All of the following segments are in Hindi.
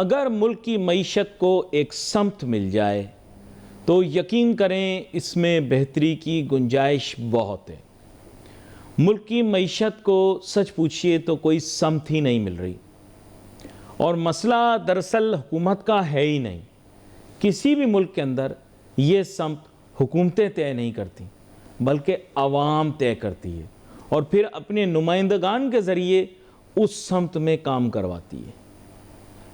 अगर मुल्क की मईशत को एक समत मिल जाए तो यकीन करें इसमें बेहतरी की गुंजाइश बहुत है। मुल्क की मईशत को सच पूछिए तो कोई समत ही नहीं मिल रही, और मसला दरअसल हुकूमत का है ही नहीं। किसी भी मुल्क के अंदर ये समत हुकूमतें तय नहीं करती बल्कि अवाम तय करती है और फिर अपने नुमाइंदगान के ज़रिए उस समत में काम करवाती है।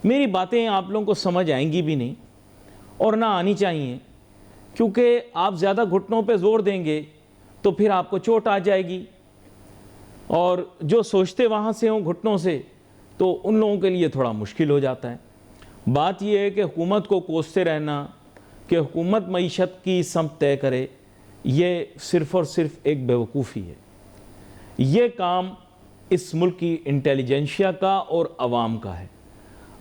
मेरी बातें आप लोगों को समझ आएंगी भी नहीं और ना आनी चाहिए, क्योंकि आप ज़्यादा घुटनों पे ज़ोर देंगे तो फिर आपको चोट आ जाएगी, और जो सोचते वहाँ से हों घुटनों से तो उन लोगों के लिए थोड़ा मुश्किल हो जाता है। बात यह है कि हुकूमत को कोसते रहना कि हुकूमत मईशत की समत तय करे, ये सिर्फ़ और सिर्फ एक बेवकूफ़ी है। ये काम इस मुल्क की इंटेलिजेंशिया का और अवाम का है।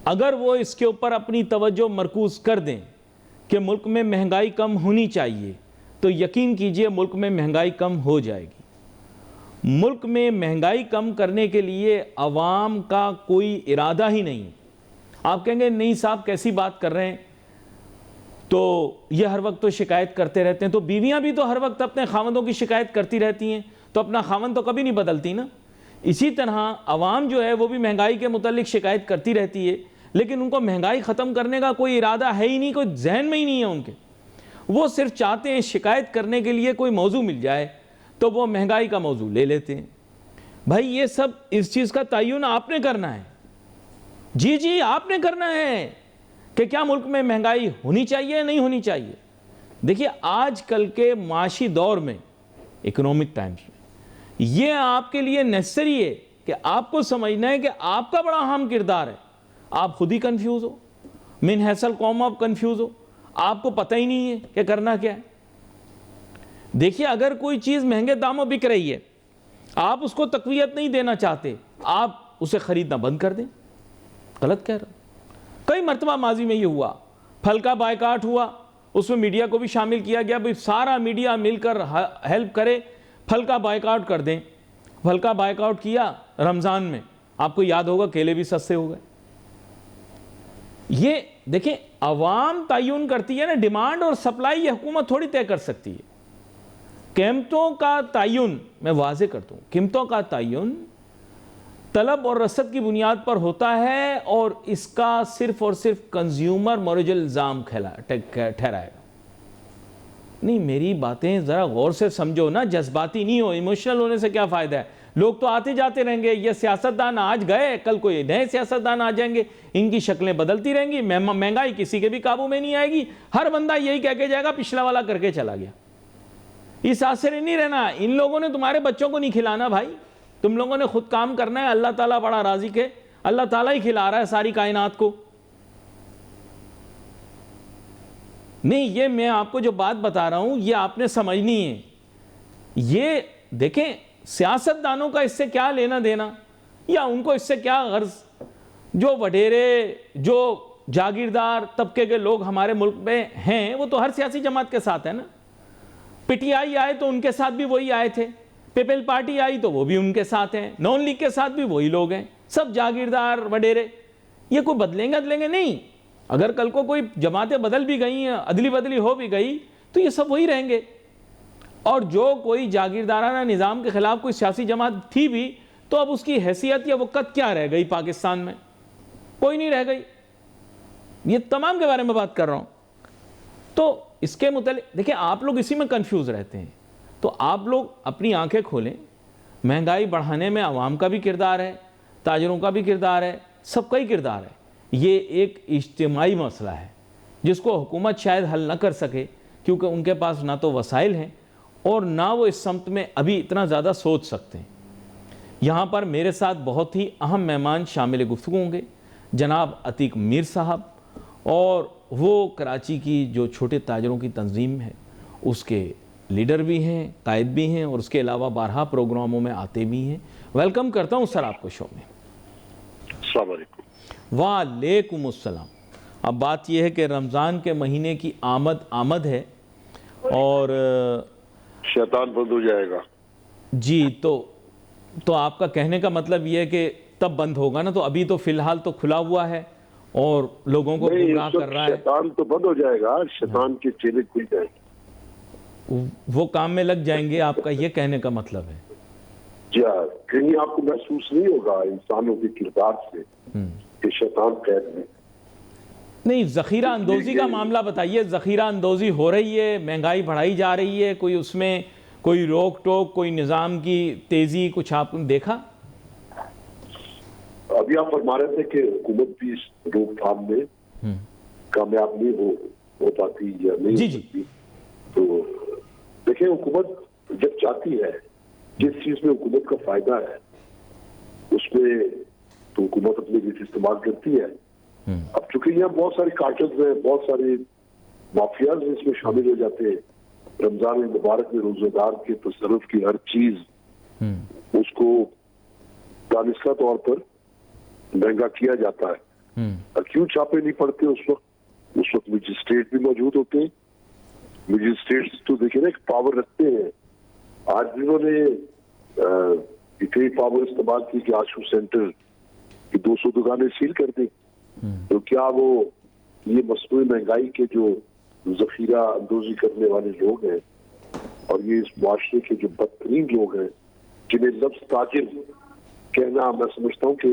अगर वो इसके ऊपर अपनी तवज्जो मरकूज़ कर दें कि मुल्क में महंगाई कम होनी चाहिए, तो यकीन कीजिए मुल्क में महंगाई कम हो जाएगी। मुल्क में महंगाई कम करने के लिए अवाम का कोई इरादा ही नहीं। आप कहेंगे नहीं साहब कैसी बात कर रहे हैं, तो ये हर वक्त तो शिकायत करते रहते हैं, तो बीवियां भी तो हर वक्त अपने खावंदों की शिकायत करती रहती हैं, तो अपना खावंद तो कभी नहीं बदलती ना। इसी तरह अवाम जो है वो भी महंगाई के मुतालिक शिकायत करती रहती है, लेकिन उनको महंगाई ख़त्म करने का कोई इरादा है ही नहीं, कोई जहन में ही नहीं है उनके। वो सिर्फ चाहते हैं शिकायत करने के लिए कोई मौजू मिल जाए तो वो महंगाई का मौजू ले लेते हैं। भाई ये सब इस चीज़ का तयन आपने करना है, जी आपने करना है कि क्या मुल्क में महंगाई होनी चाहिए नहीं होनी चाहिए। देखिए आजकल के माशी दौर में, इकोनॉमिक टाइम्स में, ये आपके लिए नेसेसरी है कि आपको समझना है कि आपका बड़ा अहम किरदार है। आप खुद ही कंफ्यूज हो, मिन हैसल कौम आप कंफ्यूज हो, आपको पता ही नहीं है कि करना क्या है। देखिए अगर कोई चीज़ महंगे दामों बिक रही है, आप उसको तकवीयत नहीं देना चाहते, आप उसे खरीदना बंद कर दें। गलत कह रहा हूं। कई मरतबा माजी में ये हुआ, फल का बायकाट हुआ, उसमें मीडिया को भी शामिल किया गया, भाई सारा मीडिया मिलकर हेल्प करे, फल का बायकाट कर दें। फल का बायकाट किया रमज़ान में, आपको याद होगा केले भी सस्ते हो गए। ये देखें अवाम तयन करती है ना, डिमांड और सप्लाई ये हुकूमत थोड़ी तय कर सकती है। कीमतों का तयन मैं वाज़े करता हूँ, कीमतों का तयन तलब और रसद की बुनियाद पर होता है और इसका सिर्फ और सिर्फ कंज्यूमर मौरजल इल्ज़ाम ठहराएगा। नहीं मेरी बातें ज़रा गौर से समझो ना, जज्बाती नहीं हो, इमोशनल होने से क्या फ़ायदा है। लोग तो आते जाते रहेंगे, ये सियासतदान आज गए कल कोई नए सियासतदान आ जाएंगे, इनकी शक्लें बदलती रहेंगी, महंगाई किसी के भी काबू में नहीं आएगी। हर बंदा यही कह के जाएगा पिछला वाला करके चला गया। इस आसरे नहीं रहना। इन लोगों ने तुम्हारे बच्चों को नहीं खिलाना भाई, तुम लोगों ने खुद काम करना है। अल्लाह ताला बड़ा राज़िक है, अल्लाह ताला ही खिला रहा है सारी कायनात को। नहीं ये मैं आपको जो बात बता रहा हूं ये आपने समझनी है। ये देखें सियासतदानों का इससे क्या लेना देना, या उनको इससे क्या गर्ज। जो वडेरे जो जागीरदार तबके के लोग हमारे मुल्क में हैं वो तो हर सियासी जमात के साथ है ना। पीटीआई आए तो उनके साथ भी वही आए थे, पीपल पार्टी आई तो वो भी उनके साथ हैं, नॉन लीग के साथ भी वही लोग हैं, सब जागीरदार वडेरे। ये कोई बदलेंगे नहीं। अगर कल को कोई जमातें बदल भी गई, अदली बदली हो भी गई, तो ये सब वही रहेंगे। और जो कोई जागीरदाराना निज़ाम के ख़िलाफ़ कोई सियासी जमात थी भी, तो अब उसकी हैसियत या वक़्त क्या रह गई पाकिस्तान में? कोई नहीं रह गई। ये तमाम के बारे में बात कर रहा हूँ। तो इसके मुतालिक देखिए आप लोग इसी में कंफ्यूज रहते हैं, तो आप लोग अपनी आंखें खोलें। महंगाई बढ़ाने में आवाम का भी किरदार है, ताजरों का भी किरदार है, सबका ही किरदार है। ये एक इज्तिमाई मसला है जिसको हुकूमत शायद हल न कर सके, क्योंकि उनके पास ना तो वसाइल हैं और ना वो इस समत में अभी इतना ज़्यादा सोच सकते हैं। यहाँ पर मेरे साथ बहुत ही अहम मेहमान शामिल गुफ्तगू होंगे, जनाब अतीक मीर साहब, और वो कराची की जो छोटे ताजरों की तंजीम है उसके लीडर भी हैं, कायद भी हैं, और उसके अलावा 12 प्रोग्रामों में आते भी हैं। वेलकम करता हूँ सर आपको शो में। अस्सलाम वालेकुम। वालेकुम अस्सलाम। अब बात यह है कि रमज़ान के महीने की आमद है और शैतान बंद हो जाएगा जी। तो आपका कहने का मतलब यह है कि तब बंद होगा ना, तो अभी तो फ़िलहाल तो खुला हुआ है और लोगों को नहीं, गुमराह उस वक्त कर रहा है। शैतान तो बंद हो जाएगा, शैतान के चेले खुल जाएंगे। वो काम में लग जाएंगे, आपका ये कहने का मतलब है? जी हाँ, कहीं आपको महसूस नहीं होगा इंसानों के किरदार से कि शैतान कैद में। नहीं, जखीरा अंदोजी का मामला बताइए। जखीरा अंदोजी हो रही है, महंगाई बढ़ाई जा रही है, कोई उसमें कोई रोक टोक, कोई निज़ाम की तेजी, कुछ आपने देखा? अभी आप फरमा रहे थे कि हुकूमत भी इस रोकथाम में कामयाब नहीं हो पाती या नहीं जी हो जी। सकती। तो देखिए, हुकूमत जब चाहती है, जिस चीज में हुकूमत का फायदा है उसमें तो हुकूमत अपने लिए इस्तेमाल करती है। अब चूंकि यहाँ बहुत सारे कार्टल्स हैं, बहुत सारे माफियाज इसमें शामिल हो जाते हैं। रमजान मुबारक में रोजेदार के तसर्रुफ की हर चीज उसको दानिशा तौर पर महंगा किया जाता है। और क्यों छापे नहीं पड़ते उस वक्त मजिस्ट्रेट भी मौजूद होते हैं। मजिस्ट्रेट तो देखिए ना, एक पावर रखते हैं। आज भी उन्होंने इतनी पावर इस्तेमाल की कि आशू सेंटर की 200 दुकानें सील कर दी। तो क्या वो ये मसनूई महंगाई के जो जखीरा अंदोजी करने वाले लोग हैं और ये इस मुआशरे के जो बदतरीन लोग हैं, जिन्हें लफ्ज ताजिर कहना मैं समझता हूँ कि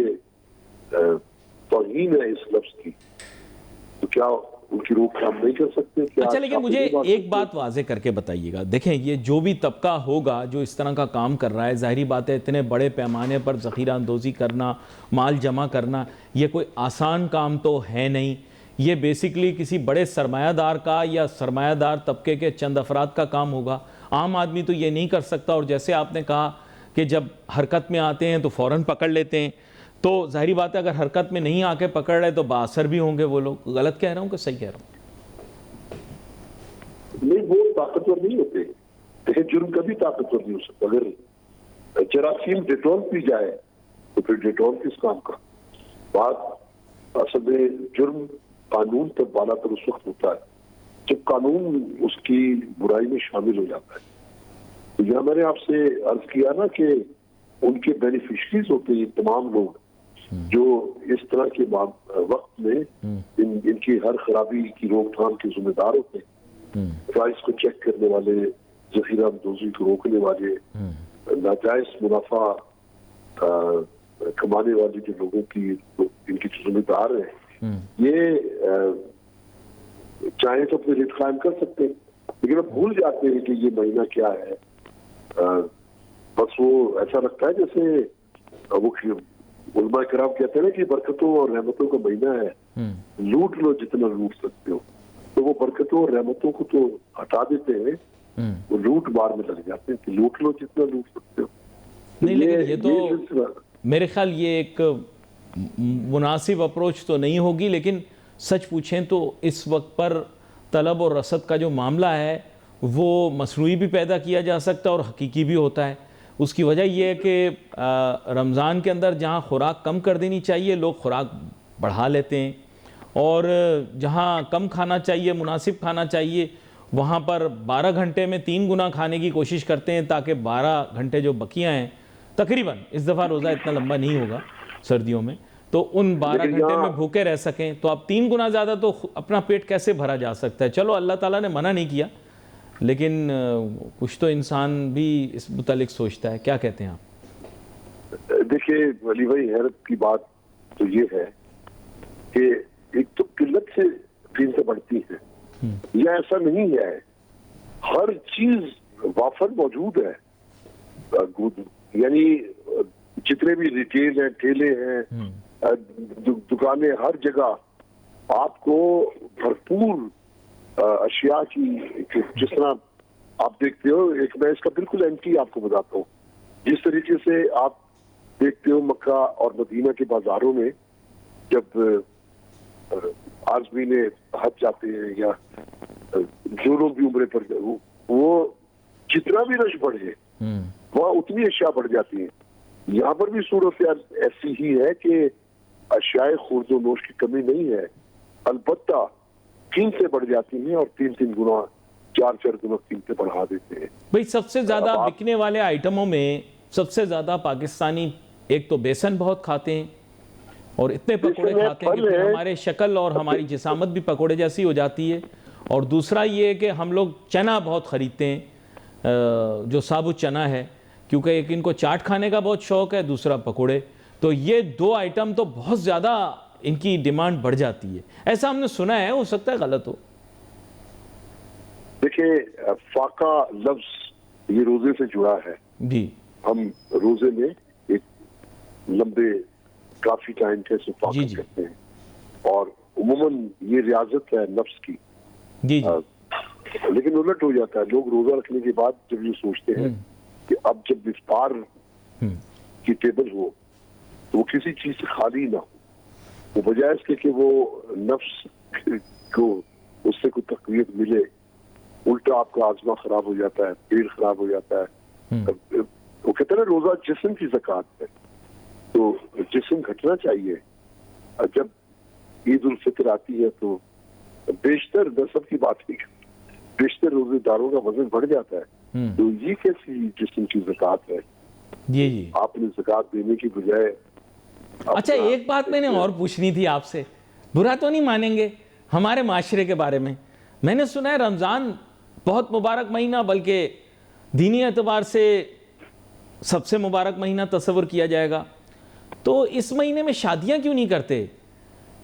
तौहीन है इस लफ्ज की, तो क्या उनकी रोकथाम नहीं कर सकते? क्या अच्छा, लेकिन मुझे एक बात वाजे करके बताइएगा। देखें, ये जो भी तबका होगा जो इस तरह का काम कर रहा है, जाहिर बात है इतने बड़े पैमाने पर ज़ख़ीरा अंदोज़ी करना, माल जमा करना, ये कोई आसान काम तो है नहीं। ये बेसिकली किसी बड़े सरमायादार का या सरमायादार तबके के चंद अफराद का काम होगा। आम आदमी तो ये नहीं कर सकता। और जैसे आपने कहा कि जब हरकत में आते हैं तो फ़ौरन पकड़ लेते हैं, तो जाहिर बात है अगर हरकत में नहीं आके पकड़ रहे तो बाअसर भी होंगे वो लोग। गलत कह रहा हूँ कि सही कह रहा हूँ? नहीं, वो ताकतवर नहीं होते। देखिए, जुर्म कभी ताकतवर नहीं हो सकता। अगर जरासीम डेटॉल पी जाए तो फिर डेटॉल किस काम का? बात असल में जुर्म कानून पर बाला पर उस वक्त होता है जब कानून उसकी बुराई में शामिल हो जाता है। तो यह मैंने आपसे अर्ज किया ना कि उनके बेनिफिशरीज होते हैं तमाम लोग जो इस तरह के वक्त में इनकी हर खराबी की रोकथाम के जिम्मेदार होते हैं। प्राइस को चेक करने वाले, जखीरा अंदोजी को रोकने वाले, नाजायज मुनाफा कमाने वाले जो लोगों की इनकी जिम्मेदार है, ये चाहे तो अपने रेट कायम कर सकते हैं, लेकिन अब भूल जाते हैं कि ये महीना क्या है। बस वो ऐसा लगता है जैसे वो उलमा कराम कहते हैं ना कि बरकतों और रहमतों का महीना है, लूट लो जितना लूट सकते हो। तो वो बरकतों और रहमतों को तो हटा देते हैं, वो लूट मार में लग जाते हैं कि लूट लो जितना लूट सकते हो। नहीं, लेकिन ये तो मेरे ख्याल ये एक मुनासिब अप्रोच तो नहीं होगी। लेकिन सच पूछें तो इस वक्त पर तलब और रसद का जो मामला है वो मसनूई भी पैदा किया जा सकता है और हकीकी भी होता है। उसकी वजह यह है कि रमज़ान के अंदर जहाँ खुराक कम कर देनी चाहिए लोग खुराक बढ़ा लेते हैं, और जहाँ कम खाना चाहिए, मुनासिब खाना चाहिए, वहाँ पर 12 घंटे में 3 गुना खाने की कोशिश करते हैं ताकि 12 घंटे जो बकियाँ हैं, तकरीबन इस दफ़ा रोज़ा इतना लंबा नहीं होगा सर्दियों में, तो उन 12 घंटे में भूखे रह सकें। तो अब 3 गुना ज़्यादा तो अपना पेट कैसे भरा जा सकता है? चलो अल्लाह ताला ने मना नहीं किया, लेकिन कुछ तो इंसान भी इस मुतालिक सोचता है। क्या कहते हैं आप? देखिए अली भाई, हैरत की बात तो ये है कि एक तो किल्लत से कीमतें बढ़ती हैं, यह ऐसा नहीं है। हर चीज वाफर मौजूद है। यानी जितने भी रिटेल हैं, ठेले हैं, दुकानें, हर जगह आपको भरपूर अशिया की, जिस तरह आप देखते हो, एक मैं इसका बिल्कुल एंटी आपको बताता हूँ। जिस तरीके से आप देखते हो मक्का और मदीना के बाजारों में जब आजमी ने हज जाते हैं या जो लोग भी उम्रे पर, वो जितना भी रश बढ़े वहाँ उतनी अशिया बढ़ जाती है। यहाँ पर भी सूरत ऐसी ही है कि अशियाए खुर्द नोश की कमी नहीं है, अलबत्ता कीमतें बढ़ जाती हैं और 3-3 गुना 4-4 गुना कीमतें बढ़ा देते हैं। भाई, सबसे ज़्यादा बिकने वाले आइटमों में सबसे ज़्यादा पाकिस्तानी एक तो बेसन बहुत खाते हैं, और इतने पकोड़े इसमें खाते हैं कि फल फिर है। हमारे शक्ल और हमारी जिसामत भी पकोड़े जैसी हो जाती है। और दूसरा ये कि हम लोग चना बहुत ख़रीदते हैं, जो साबुत चना है, क्योंकि एक इनको चाट खाने का बहुत शौक़ है, दूसरा पकोड़े। तो ये 2 आइटम तो बहुत ज़्यादा इनकी डिमांड बढ़ जाती है, ऐसा हमने सुना है, हो सकता है गलत हो। देखिए, फाका लफ्ज ये रोजे से जुड़ा है जी हम रोजे में एक लंबे काफी टाइम के जी फाका जी करते हैं और उमूमन ये रियाजत है नफ्स की। जी जी लेकिन उलट हो जाता है, लोग रोजा रखने के बाद जब ये सोचते हैं कि अब जब इफ्तार की टेबल हो तो वो किसी चीज से खाली ना हो, वो बजाय इसके कि वो नफ्स को उससे कोई तकवीत मिले, उल्टा आपका आजमा खराब हो जाता है, पेट खराब हो जाता है। वो कहते हैं रोजा जिस्म की ज़कात है, तो जिस्म घटना चाहिए। जब ईद उल फितर आती है तो बेशतर दसब की बात है, बेशतर रोजेदारों का वजन बढ़ जाता है। तो ये कैसी जिस्म की ज़कात है? जी जी। आपने ज़कात देने की बजाय अच्छा, एक बात मैंने और पूछनी थी आपसे, बुरा तो नहीं मानेंगे, हमारे माशरे के बारे में। मैंने सुना है रमज़ान बहुत मुबारक महीना, बल्कि दीनी एतबार से सबसे मुबारक महीना तस्वर किया जाएगा, तो इस महीने में शादियां क्यों नहीं करते?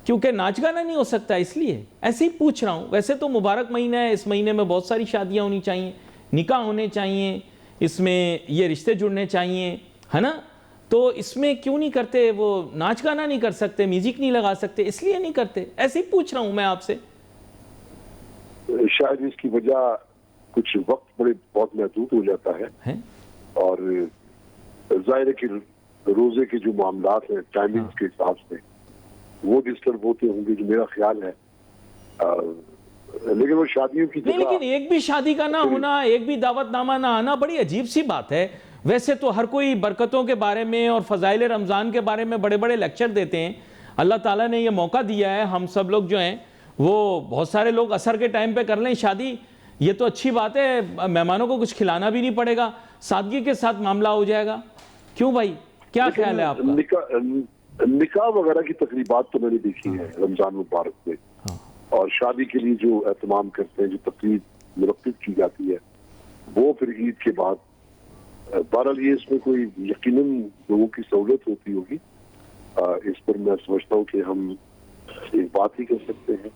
क्योंकि नाच गाना नहीं हो सकता, इसलिए ऐसे ही पूछ रहा हूँ। वैसे तो मुबारक महीना है, इस महीने में बहुत सारी शादियां होनी चाहिए, निकाह होने चाहिए, इसमें ये रिश्ते जुड़ने चाहिए, है ना? तो इसमें क्यों नहीं करते? वो नाच गाना नहीं कर सकते, म्यूजिक नहीं लगा सकते, इसलिए नहीं करते। ऐसे ही पूछ रहा हूँ मैं आपसे। शायद इसकी वजह कुछ वक्त बहुत महदूद हो जाता है और जाहिर है कि रोजे के जो मामलात हैं टाइमिंग के हिसाब से वो डिस्टर्ब होते होंगे, जो मेरा ख्याल है। लेकिन वो शादियों की नहीं, लेकिन एक भी शादी का ना होना, एक भी दावतनामा ना आना बड़ी अजीब सी बात है। वैसे तो हर कोई बरकतों के बारे में और फजाइल रमज़ान के बारे में बड़े बड़े लेक्चर देते हैं। अल्लाह ताला ने ये मौका दिया है, हम सब लोग जो हैं वो बहुत सारे लोग असर के टाइम पे कर लें शादी, ये तो अच्छी बात है। मेहमानों को कुछ खिलाना भी नहीं पड़ेगा, सादगी के साथ मामला हो जाएगा। क्यों भाई, क्या ख्याल है आपका? निकाह वगैरह की तकरीबात तो मैंने देखी है रमजान मुबारक में, और शादी के लिए जो एहतमाम करते हैं, जो तकरीब मुनक्किद की जाती है, वो फिर ईद के बाद। बहरहाल ये इसमें कोई यकीनन लोगों की सहूलत होती होगी, इस पर मैं समझता हूँ कि हम एक बात ही कर सकते हैं।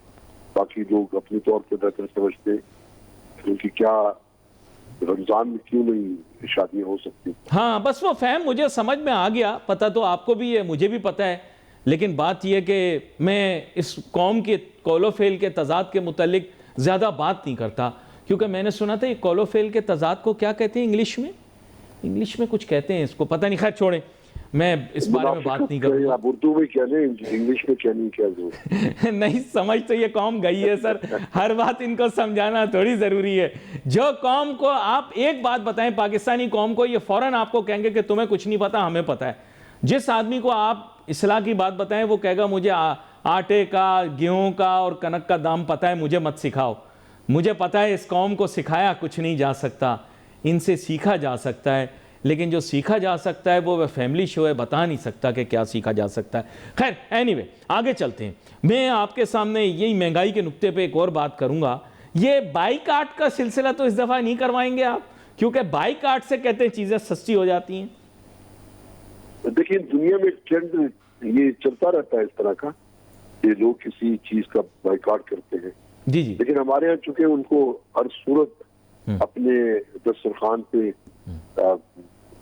बाकी लोग अपने तौर पर बेहतर समझते हैं, क्योंकि क्या रमजान में क्यों नहीं शादियां हो सकती। हाँ, बस वो फहम मुझे समझ में आ गया, पता तो आपको भी है, मुझे भी पता है। लेकिन बात यह कि मैं इस कौम के कौलो-फेल के तज़ाद के मुतल्लिक ज़्यादा बात नहीं करता, क्योंकि मैंने सुना था ये कौलो-फेल के तज़ाद को क्या कहते हैं इंग्लिश में? इंग्लिश में कुछ कहते हैं इसको, पता नहीं, खैर छोड़ें, मैं इस बारे में बात नहीं करूँगा। आप उर्दू में क्या लें, इंग्लिश में क्या नहीं, क्या जो नहीं, समझ तो ये कौम गई है सर, हर बात इनको समझाना थोड़ी ज़रूरी है। जो कौम को आप एक बात बताएं, पाकिस्तानी कौम को, ये फ़ौरन आपको कहेंगे कि तुम्हें कुछ नहीं पता, हमें पता है। जिस आदमी को आप इस्लाह की बात बताएं, वो कहेगा मुझे आटे का, गेहूं का और कनक का दाम पता है, मुझे मत सिखाओ। मुझे पता है इस कौम को सिखाया कुछ नहीं जा सकता, इनसे सीखा जा सकता है, लेकिन जो सीखा जा सकता है वो फैमिली शो है, बता नहीं सकता कि क्या सीखा जा सकता है। खैर एनीवे, आगे चलते हैं। मैं आपके सामने यही महंगाई के नुक्ते पे एक और बात करूंगा। ये बाइकाट का सिलसिला तो इस दफ़ा नहीं करवाएंगे आप, क्योंकि बाइकाट से कहते हैं चीज़ें सस्ती हो जाती हैं। देखिए, दुनिया में ट्रेंड ये चलता रहता है इस तरह का कि लोग किसी चीज का बाइकाट करते हैं। जी जी। लेकिन हमारे यहाँ चूंकि उनको हर सूरत अपने दस्तरखान पे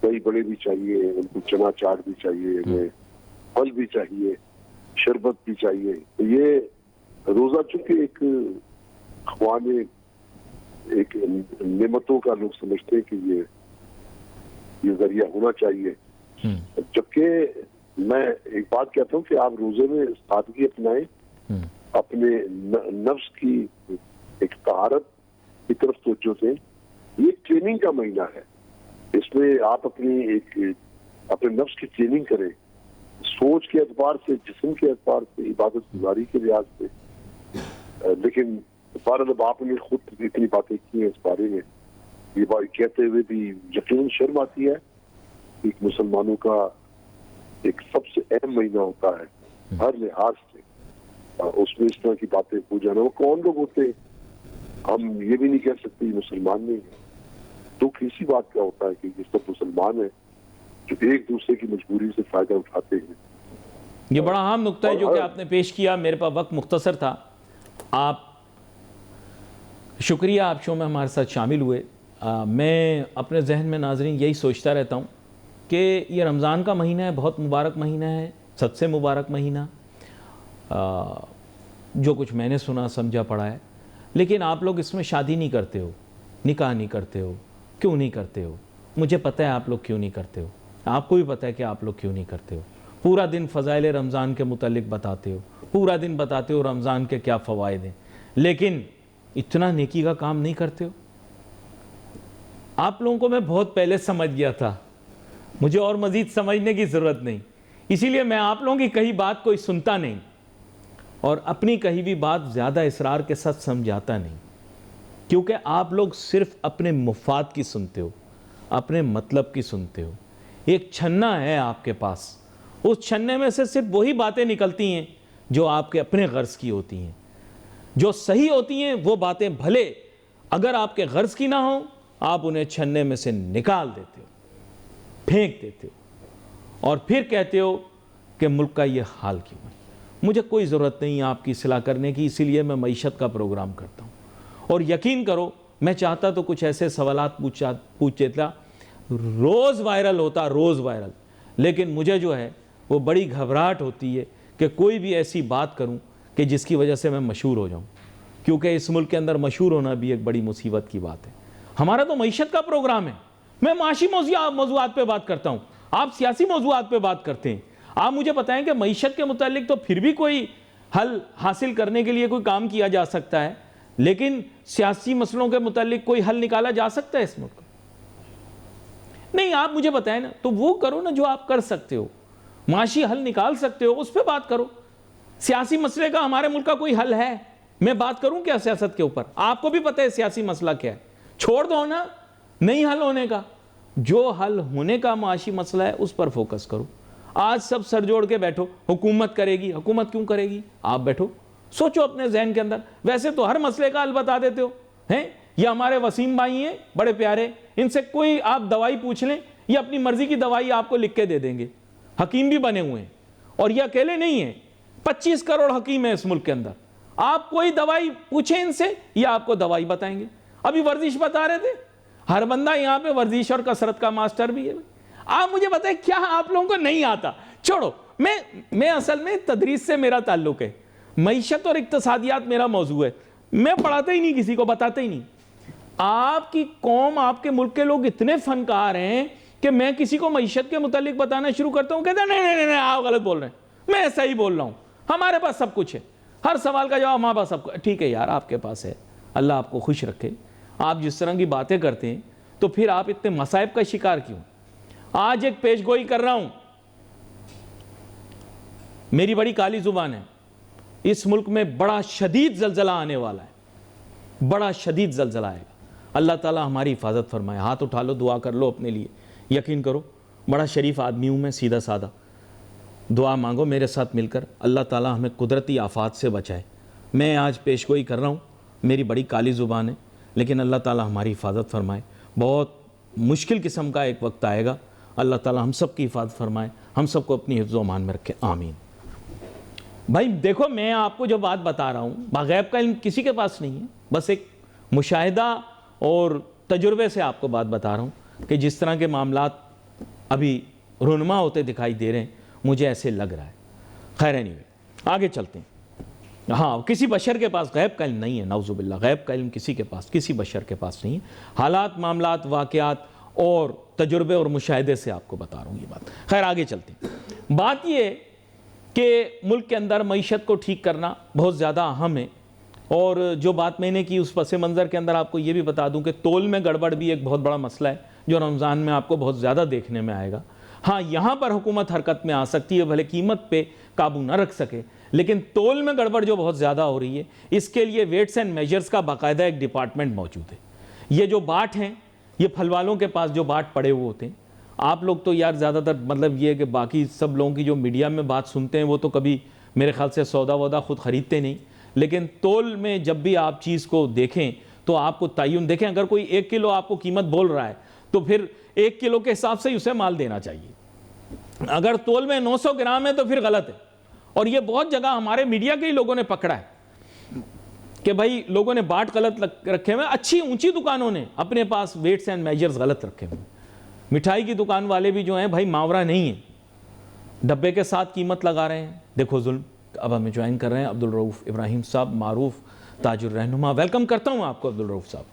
दही बड़े भी चाहिए, उनको चना चाट भी चाहिए, उन्हें फल भी चाहिए, शरबत भी चाहिए, तो ये रोजा चूंकि एक ख्वाने एक नेमतों का लोग समझते हैं कि ये जरिया होना चाहिए। जबकि मैं एक बात कहता हूँ कि आप रोजे में सादगी अपनाएं, अपने नफ्स की एक तहारत की तरफ तवज्जो दें। ये ट्रेनिंग का महीना है, इसमें आप अपने नफ्स की ट्रेनिंग करें, सोच के एतबार से, जिस्म के एतबार से, इबादत गुजारी के लिहाज से। लेकिन अब आपने खुद इतनी बातें की हैं इस बारे में, ये बात कहते हुए भी यकीनन शर्म आती है। एक मुसलमानों का एक सबसे अहम महीना होता है हर लिहाज से उसमें इस तरह की बातें हो जाना। वो कौन लोग होते हैं, हम ये भी नहीं कह सकते ये मुसलमान नहीं है। दुख इसी बात का होता है कि ये सब मुसलमान है जो एक दूसरे की मजबूरी से फायदा उठाते हैं। ये बड़ा अहम नुक्ता है जो कि आपने पेश किया। मेरे पास वक्त मुख्तसर था, आप शुक्रिया आप शो में हमारे साथ शामिल हुए। मैं अपने जहन में नाजरीन यही सोचता रहता हूँ कि ये रमज़ान का महीना है, बहुत मुबारक महीना है, सबसे मुबारक महीना। जो कुछ मैंने सुना समझा पड़ा है, लेकिन आप लोग इसमें शादी नहीं करते हो, निकाह नहीं करते हो, क्यों नहीं करते हो? मुझे पता है आप लोग क्यों नहीं करते हो, आपको भी पता है कि आप लोग क्यों नहीं करते हो। पूरा दिन फ़ज़ाइल रमज़ान के मुतालिक बताते हो, पूरा दिन बताते हो रमज़ान के क्या फ़वाइद हैं, लेकिन इतना नेकी का काम नहीं करते हो। आप लोगों को मैं बहुत पहले समझ गया था, मुझे और मज़ीद समझने की ज़रूरत नहीं। इसीलिए मैं आप लोगों की कही बात कोई सुनता नहीं और अपनी कही भी बात ज़्यादा इसरार के साथ समझाता नहीं, क्योंकि आप लोग सिर्फ अपने मुफाद की सुनते हो, अपने मतलब की सुनते हो। एक छन्ना है आपके पास, उस छन्ने में से सिर्फ वही बातें निकलती हैं जो आपके अपने गर्ज की होती हैं। जो सही होती हैं वो बातें भले अगर आपके गर्ज की ना हो, आप उन्हें छन्ने में से निकाल देते हो, फेंक देते हो और फिर कहते हो कि मुल्क का ये हाल क्यों है। मुझे कोई ज़रूरत नहीं आपकी इस्लाह करने की, इसीलिए मैं मईशत का प्रोग्राम करता हूँ। और यकीन करो, मैं चाहता तो कुछ ऐसे सवालात पूछ देता, रोज़ वायरल होता, रोज़ वायरल, लेकिन मुझे जो है वो बड़ी घबराहट होती है कि कोई भी ऐसी बात करूं कि जिसकी वजह से मैं मशहूर हो जाऊं, क्योंकि इस मुल्क के अंदर मशहूर होना भी एक बड़ी मुसीबत की बात है। हमारा तो मईशत का प्रोग्राम है, मैं माशी मौज़ूआत पे बात करता हूं, आप सियासी मौज़ूआत पे बात करते हैं। आप मुझे बताएं कि मईशत के मुतालिक तो फिर भी कोई हल हासिल करने के लिए कोई काम किया जा सकता है, लेकिन सियासी मसलों के मुतालिक कोई हल निकाला जा सकता है इस मुल्क में? नहीं, आप मुझे बताएं ना, तो वो करो ना जो आप कर सकते हो, माशी हल निकाल सकते हो, उस पर बात करो। सियासी मसले का हमारे मुल्क का कोई हल है? मैं बात करूं क्या सियासत के ऊपर? आपको भी पता है सियासी मसला क्या है, छोड़ दो ना, नहीं हल होने का। जो हल होने का माशी मसला है उस पर फोकस करो। आज सब सर जोड़ के बैठो, हुकूमत करेगी, हुकूमत क्यों करेगी? आप बैठो, सोचो अपने जहन के अंदर। वैसे तो हर मसले का हल बता देते हो, हैं? ये हमारे वसीम भाई हैं बड़े प्यारे, इनसे कोई आप दवाई पूछ लें, ये अपनी मर्जी की दवाई आपको लिख के दे देंगे। हकीम भी बने हुए हैं और ये अकेले नहीं है, 25 करोड़ हकीम है इस मुल्क के अंदर। आप कोई दवाई पूछें इनसे, ये आपको दवाई बताएंगे। अभी वर्जिश बता रहे थे, हर बंदा यहाँ पे वर्जिश और कसरत का मास्टर भी है। आप मुझे बताएं क्या आप लोगों को नहीं आता? छोड़ो, मैं असल में तदरीस से मेरा ताल्लुक है, मईशत और इक्तसादियात मेरा मौजू है। मैं पढ़ाता ही नहीं, किसी को बताता ही नहीं। आपकी कौम, आपके मुल्क के लोग इतने फनकार हैं कि मैं किसी को मईशत के मुतालिक बताना शुरू करता हूं, कहते हैं नहीं, आप गलत बोल रहे हैं, मैं ऐसा ही बोल रहा हूं, हमारे पास सब कुछ है, हर सवाल का जवाब हमारे पास सब कुछ। ठीक है यार, आपके पास है, अल्लाह आपको खुश रखे। आप जिस तरह की बातें करते हैं तो फिर आप इतने मसाइब का शिकार क्यों? आज एक पेशगोई कर रहा हूं, मेरी बड़ी काली जुबान है, इस मुल्क में बड़ा शदीद जलजला आने वाला है, बड़ा शदीद जलजला आएगा। अल्लाह ताला हमारी हिफाजत फरमाए। हाथ उठा लो, दुआ कर लो अपने लिए। यकीन करो, बड़ा शरीफ आदमी हूँ मैं, सीधा सादा। दुआ मांगो मेरे साथ मिलकर, अल्लाह ताला हमें कुदरती आफात से बचाए। मैं आज पेशगोई कर रहा हूँ, मेरी बड़ी काली ज़ुबान है, लेकिन अल्लाह ताला हमारी हिफाजत फरमाए। बहुत मुश्किल किस्म का एक वक्त आएगा, अल्लाह ताला हम सब की हिफाजत फरमाए, हम सबको अपनी हिफ्ज़ व अमान में रखे, आमीन। भाई देखो, मैं आपको जो बात बता रहा हूँ, बागैब का इल्म किसी के पास नहीं है, बस एक मुशाहिदा और तजुर्बे से आपको बात बता रहा हूँ कि जिस तरह के मामलात अभी रुनमा होते दिखाई दे रहे हैं, मुझे ऐसे लग रहा है। खैर एनीवे, आगे चलते हैं। हाँ, किसी बशर के पास गैब का इल्म नहीं है, नाउज़ुबिल्लाह, गैब का इल्म किसी के पास, किसी बशर के पास नहीं है। हालात, मामलात, वाक़यात और तजुर्बे और मुशाहिदे से आपको बता रहा हूँ ये बात। खैर आगे चलते हैं। बात ये कि मुल्क के अंदर मईशत को ठीक करना बहुत ज़्यादा अहम है। और जो बात मैंने की उस पस मंज़र के अंदर आपको ये भी बता दूं कि तोल में गड़बड़ भी एक बहुत बड़ा मसला है जो रमज़ान में आपको बहुत ज़्यादा देखने में आएगा। हाँ, यहाँ पर हुकूमत हरकत में आ सकती है, भले कीमत पे काबू ना रख सके, लेकिन तोल में गड़बड़ जो बहुत ज़्यादा हो रही है, इसके लिए वेट्स एंड मेजर्स का बाकायदा एक डिपार्टमेंट मौजूद है। ये जो बाट हैं, ये फल वालों के पास जो बाट पड़े हुए होते हैं। आप लोग तो यार ज़्यादातर मतलब ये है कि बाकी सब लोगों की जो मीडिया में बात सुनते हैं वो तो कभी मेरे ख्याल से सौदा वौदा खुद ख़रीदते नहीं, लेकिन तोल में जब भी आप चीज़ को देखें तो आपको तय्युन देखें, अगर कोई 1 किलो आपको कीमत बोल रहा है तो फिर 1 किलो के हिसाब से ही उसे माल देना चाहिए। अगर तोल में 900 ग्राम है तो फिर गलत है। और ये बहुत जगह हमारे मीडिया के ही लोगों ने पकड़ा है कि भाई लोगों ने बाट गलत रखे हुए, अच्छी ऊंची दुकानों ने अपने पास वेट्स एंड मेजर्स गलत रखे हुए। मिठाई की दुकान वाले भी जो हैं भाई मावरा नहीं है, डब्बे के साथ कीमत लगा रहे हैं। देखो जुल्म। अब हमें ज्वाइन कर रहे हैं अब्दुल रऊफ इब्राहिम साहब, मारूफ ताजुर रहनुमा। वेलकम करता हूं आपको अब्दुल रऊफ साहब।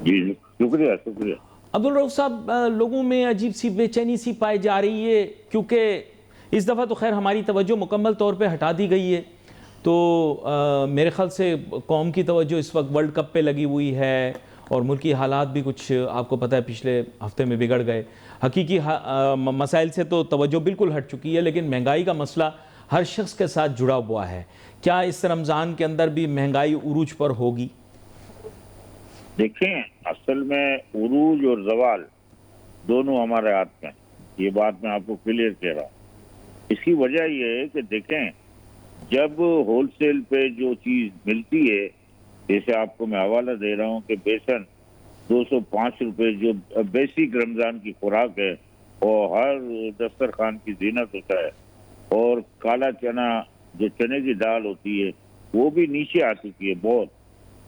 जी शुक्रिया शुक्रिया। अब्दुल रऊफ साहब, लोगों में अजीब सी बेचैनी सी पाई जा रही है, क्योंकि इस दफ़ा तो खैर हमारी तवज्जो मुकम्मल तौर पे हटा दी गई है। तो मेरे ख्याल से कौम की तवज्जो इस वक्त वर्ल्ड कप पे लगी हुई है और मुल्की हालात भी कुछ आपको पता है पिछले हफ्ते में बिगड़ गए। हकीकी मसाइल से तो तवज्जो बिल्कुल हट चुकी है, लेकिन महंगाई का मसला हर शख्स के साथ जुड़ा हुआ है। क्या इस रमज़ान के अंदर भी महंगाई उरूज पर होगी? देखें, असल में उरूज और जवाल दोनों हमारे हाथ में, ये बात मैं आपको क्लियर कह रहा हूँ। इसकी वजह यह है कि देखें, जब होलसेल पे जो चीज मिलती है, जैसे आपको मैं हवाला दे रहा हूँ कि बेसन 205 रुपए जो बेसिक रमजान की खुराक है और हर दस्तरखान की जीनत होता है, और काला चना जो चने की दाल होती है वो भी नीचे आ चुकी है बहुत,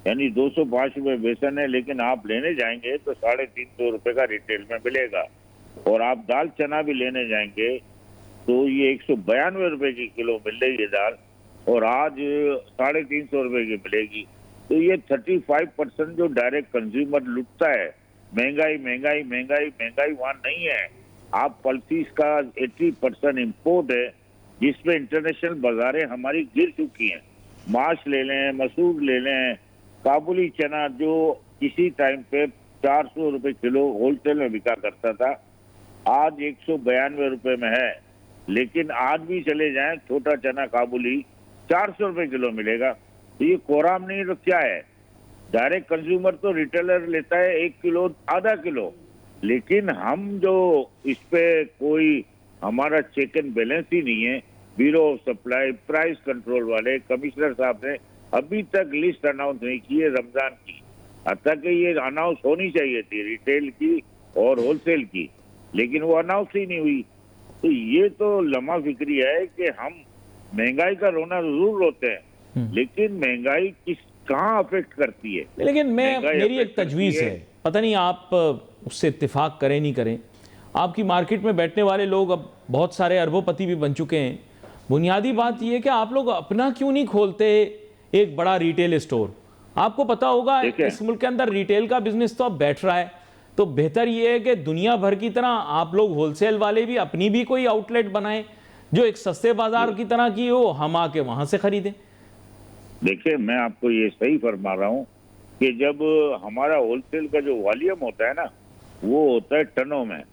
यानी 205 रुपए बेसन है, लेकिन आप लेने जाएंगे तो 350 रुपए का रिटेल में मिलेगा। और आप दाल चना भी लेने जाएंगे तो ये 192 रुपए की किलो मिल रही है दाल, और आज 350 रुपए की मिलेगी। तो ये 35% जो डायरेक्ट कंज्यूमर लुटता है। महंगाई महंगाई महंगाई महंगाई वहां नहीं है। आप पल्सीज का 80% इम्पोर्ट है, जिसमें इंटरनेशनल बाजारें हमारी गिर चुकी हैं। माश ले लें, मसूर ले लें, काबुली चना जो किसी टाइम पे 400 रुपए किलो होलसेल में बिका करता था, आज 192 रुपए में है। लेकिन आज भी चले जाएं, छोटा चना काबुली 400 रुपए किलो मिलेगा। तो ये कोराम नहीं तो क्या है? डायरेक्ट कंज्यूमर तो रिटेलर लेता है 1 किलो आधा किलो, लेकिन हम जो इस पे कोई हमारा चेक एंड बैलेंस ही नहीं है। Bureau of supply, price control वाले कमिश्नर साहब ने अभी तक लिस्ट अनाउंस नहीं की है रमजान की। हालांकि ये अनाउंस होनी चाहिए थी रिटेल की और होलसेल की, लेकिन वो अनाउंस ही नहीं हुई। तो ये तो लम्हा फिक्री है कि हम महंगाई का रोना जरूर रोते हैं, लेकिन महंगाई कहाँ अफेक्ट करती है? लेकिन मेरी एक तजवीज़ है, पता नहीं आप उससे इत्तेफाक करें नहीं करें। आपकी मार्केट में बैठने वाले लोग अब बहुत सारे अरबोपति भी बन चुके हैं। बुनियादी बात यह है कि आप लोग अपना क्यों नहीं खोलते एक बड़ा रिटेल स्टोर? आपको पता होगा इस मुल्क के अंदर रिटेल का बिजनेस तो अब बैठ रहा है, तो बेहतर यह है कि दुनिया भर की तरह आप लोग होलसेल वाले भी अपनी भी कोई आउटलेट बनाएं जो एक सस्ते बाजार की तरह की हो, हम आके वहां से खरीदें। देखिए, मैं आपको ये सही फरमा रहा हूँ कि जब हमारा होलसेल का जो वॉल्यूम होता है ना, वो होता है टनों में,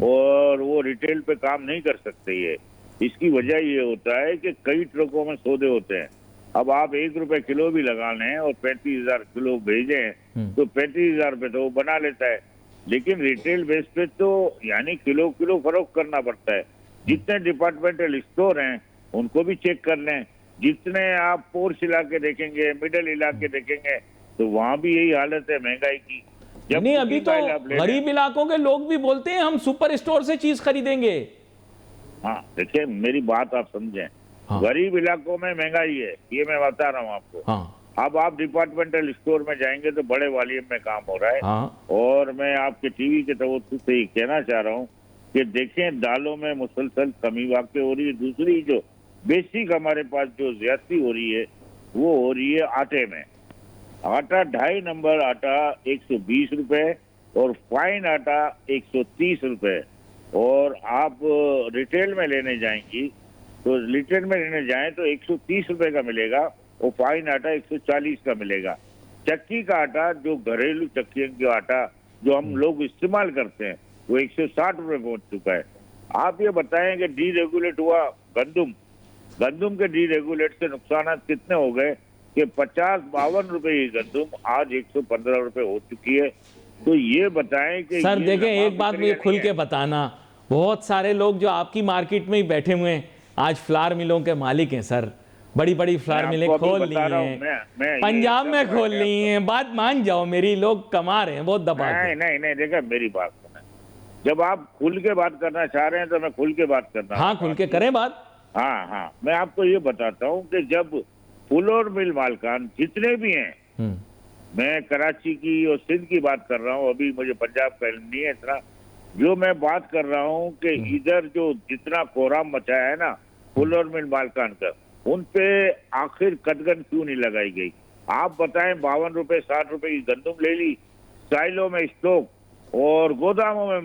और वो रिटेल पे काम नहीं कर सकते। ये इसकी वजह ये होता है कि कई ट्रकों में सौदे होते हैं। अब आप 1 रुपए किलो भी लगा लें और 35,000 किलो भेजें तो 35,000 रुपए तो वो बना लेता है। लेकिन रिटेल बेस पे तो यानी किलो किलो फरोख्त करना पड़ता है। जितने डिपार्टमेंटल स्टोर हैं उनको भी चेक कर लें, जितने आप पोर्श इलाके देखेंगे, मिडिल इलाके देखेंगे, तो वहां भी यही हालत है महंगाई की। जब नहीं, अभी तो गरीब इलाकों के लोग भी बोलते हैं हम सुपर स्टोर से चीज खरीदेंगे। हाँ, देखिए मेरी बात आप समझें। हाँ। गरीब इलाकों में महंगाई है, ये मैं बता रहा हूँ आपको। हाँ। अब आप डिपार्टमेंटल स्टोर में जाएंगे तो बड़े वॉल्यूम में काम हो रहा है। हाँ। और मैं आपके टीवी के तवज्जो से ही कहना चाह रहा हूँ कि देखें, दालों में मुसलसल कमी वाक़ई हो रही है। दूसरी जो बेसिक हमारे पास जो ज्यादती हो रही है वो हो रही है आटे में। आटा 2.5 नंबर आटा 120 रुपए और फाइन आटा 130 रुपए, और आप रिटेल में लेने जाएंगी तो रिटेल में लेने जाएं तो 130 रुपए का मिलेगा और फाइन आटा 140 का मिलेगा। चक्की का आटा जो घरेलू चक्की का आटा जो हम लोग इस्तेमाल करते हैं वो 160 रुपए पहुंच चुका है। आप ये बताएं कि डीरेगुलेट हुआ गंदुम के डीरेगुलेट से नुकसान कितने हो गए कि 50-52 रुपए की गंदुम आज 115 रुपए हो चुकी है। तो ये बताएं कि सर देखें, एक बात मुझे खुल के बताना, बहुत सारे लोग जो आपकी मार्केट में ही बैठे हुए हैं आज फ्लावर मिलों के मालिक हैं सर, बड़ी बड़ी फ्लावर मिलें आपको अभी खोल ली बता रहा हूं, हैं, मैं ये पंजाब सब में मैं खोल क्या ली हैं, बात मान जाओ मेरी, लोग कमा रहे हैं बहुत दबा नहीं के। नहीं नहीं, देखा मेरी बात सुने। जब आप खुल के बात करना चाह रहे हैं तो मैं खुल के बात करना हाँ खुल के करें बात। हाँ हाँ, मैं आपको ये बताता हूँ कि जब फ्लोर मिल मालकान जितने भी हैं, हम्म, मैं कराची की और सिंध की बात कर रहा हूँ, अभी मुझे पंजाब का इल्म नहीं है इतना। जो मैं बात कर रहा हूँ कि इधर जो जितना कोहराम मचाया है ना फ्लोर मिल मालकान का, उन पे आखिर कदगन क्यों नहीं लगाई गई? आप बताएं, 52 रुपए 60 रुपए की गंदुम ले ली, साइलों में स्टॉक और गोदामों में